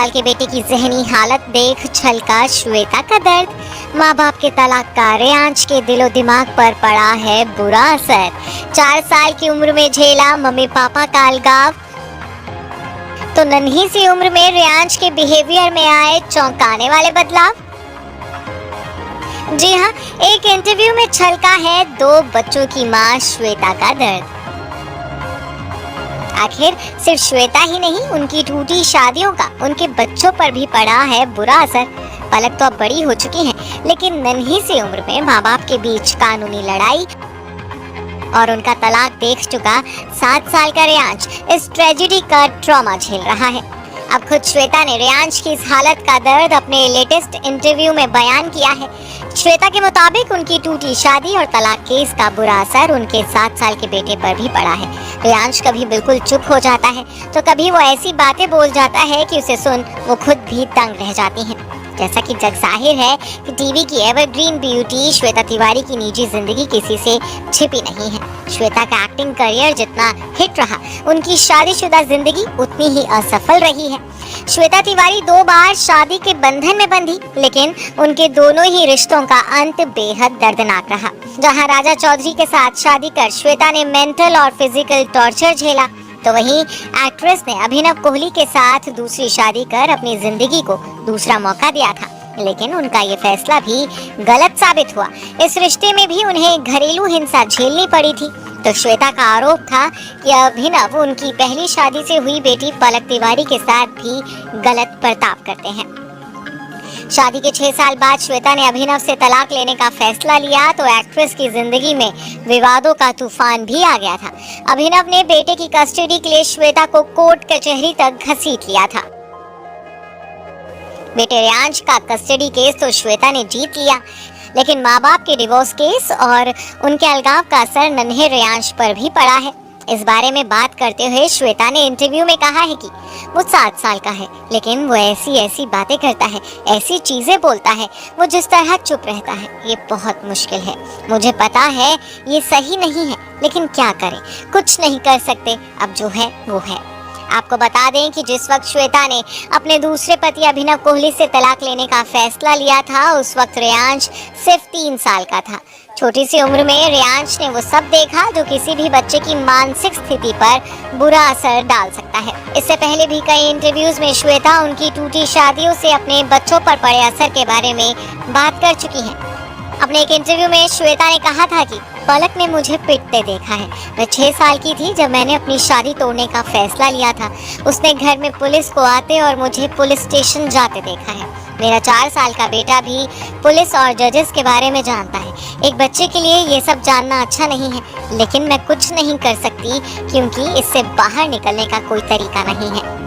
साल के बेटे की जहनी हालत देख छलका श्वेता का दर्द। माँ बाप के तलाक का रेयांश के दिलो दिमाग पर पड़ा है बुरा असर। 4 साल की उम्र में झेला मम्मी पापा का अलगाव, तो नन्ही सी उम्र में रेयांश के बिहेवियर में आए चौंकाने वाले बदलाव। जी हाँ, एक इंटरव्यू में छलका है 2 बच्चों की माँ श्वेता का दर्द। आखिर सिर्फ श्वेता ही नहीं, उनकी टूटी शादियों का उनके बच्चों पर भी पड़ा है बुरा असर। पलक तो अब बड़ी हो चुकी हैं, लेकिन नन्ही सी उम्र में माँ बाप के बीच कानूनी लड़ाई और उनका तलाक देख चुका 7 साल का रेयांश इस ट्रेजेडी का ट्रॉमा झेल रहा है। अब खुद श्वेता ने रेयांश की इस हालत का दर्द अपने लेटेस्ट इंटरव्यू में बयान किया है। श्वेता के मुताबिक उनकी टूटी शादी और तलाक केस का बुरा असर उनके 7 साल के बेटे पर भी पड़ा है। रेयांश कभी बिल्कुल चुप हो जाता है, तो कभी वो ऐसी बातें बोल जाता है कि उसे सुन वो खुद भी दंग रह जाती हैं। जैसा कि जग जाहिर है कि टीवी की एवरग्रीन ब्यूटी श्वेता तिवारी की निजी जिंदगी किसी से छिपी नहीं है। श्वेता का एक्टिंग करियर जितना हिट रहा, उनकी शादीशुदा जिंदगी उतनी ही असफल रही है। श्वेता तिवारी 2 बार शादी के बंधन में बंधी, लेकिन उनके दोनों ही रिश्तों का अंत बेहद दर्दनाक रहा। जहां राजा चौधरी के साथ शादी कर श्वेता ने मेंटल और फिजिकल टॉर्चर झेला, तो वहीं एक्ट्रेस ने अभिनव कोहली के साथ दूसरी शादी कर अपनी जिंदगी को दूसरा मौका दिया था, लेकिन उनका ये फैसला भी गलत साबित हुआ। इस रिश्ते में भी उन्हें घरेलू हिंसा झेलनी पड़ी थी। तो श्वेता का आरोप था कि अभिनव उनकी पहली शादी से हुई बेटी पलक तिवारी के साथ भी गलत बर्ताव करते हैं। शादी के 6 साल बाद श्वेता ने अभिनव से तलाक लेने का फैसला लिया, तो एक्ट्रेस की जिंदगी में विवादों का तूफान भी आ गया था। अभिनव ने बेटे की कस्टडी के लिए श्वेता को कोर्ट कचहरी तक घसीट लिया था। बेटे रेयांश का कस्टडी केस तो श्वेता ने जीत लिया, लेकिन माँ बाप के डिवोर्स केस और उनके अलगाव का असर नन्हे रेयांश पर भी पड़ा है। इस बारे में बात करते हुए श्वेता ने इंटरव्यू में कहा है कि वो 7 साल का है, लेकिन वो ऐसी बातें करता है, ऐसी चीजें बोलता है, वो जिस तरह चुप रहता है, ये बहुत मुश्किल है। मुझे पता है ये सही नहीं है, लेकिन क्या करें, कुछ नहीं कर सकते। अब जो है वो है। आपको बता दें कि जिस वक्त श्वेता ने अपने दूसरे पति अभिनव कोहली से तलाक लेने का फैसला लिया था, उस वक्त रेयांश सिर्फ 3 साल का था। छोटी सी उम्र में रेयांश ने वो सब देखा जो किसी भी बच्चे की मानसिक स्थिति पर बुरा असर डाल सकता है। इससे पहले भी कई इंटरव्यूज में श्वेता उनकी टूटी शादियों से अपने बच्चों पर पड़े असर के बारे में बात कर चुकी हैं। अपने एक इंटरव्यू में श्वेता ने कहा था कि पलक ने मुझे पिटते देखा है। मैं 6 साल की थी जब मैंने अपनी शादी तोड़ने का फैसला लिया था। उसने घर में पुलिस को आते और मुझे पुलिस स्टेशन जाते देखा है। मेरा 4 साल का बेटा भी पुलिस और जजेस के बारे में जानता है। एक बच्चे के लिए ये सब जानना अच्छा नहीं है, लेकिन मैं कुछ नहीं कर सकती क्योंकि इससे बाहर निकलने का कोई तरीका नहीं है।